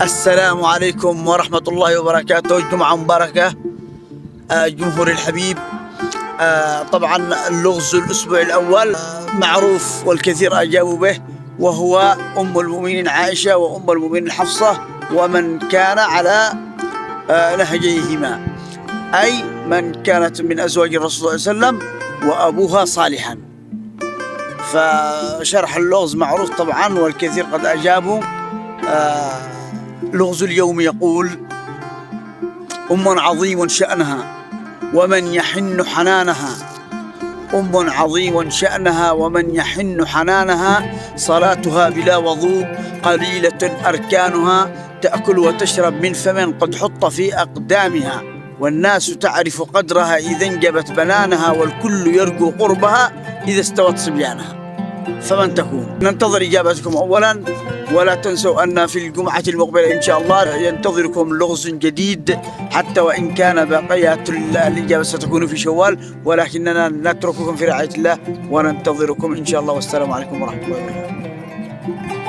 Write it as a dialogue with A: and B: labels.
A: السلام عليكم ورحمة الله وبركاته. جمعة مباركة جمهور الحبيب. طبعا اللغز الأسبوع الأول معروف والكثير أجابوا به، وهو أم المؤمنين عائشة وأم المؤمنين حفصة ومن كان على نهجيهما، أي من كانت من أزواج الرسول صلى الله عليه وسلم وأبوها صالحا. فشرح اللغز معروف طبعا والكثير قد أجابوا. لغز اليوم يقول: أم عظيم شأنها ومن يحن حنانها، أم عظيم شأنها ومن يحن حنانها، صلاتها بلا وضوء قليلة أركانها، تأكل وتشرب من فم قد حط في أقدامها، والناس تعرف قدرها إذا انجبت بنانها، والكل يرجو قربها إذا استوت صبيانها. فمن تكون؟ ننتظر إجابتكم أولا، ولا تنسوا أن في الجمعة المقبلة إن شاء الله ينتظركم لغز جديد، حتى وإن كان بقية الإجابة ستكون في شوال، ولكننا نترككم في رعاية الله وننتظركم إن شاء الله. والسلام عليكم ورحمة الله وبركاته.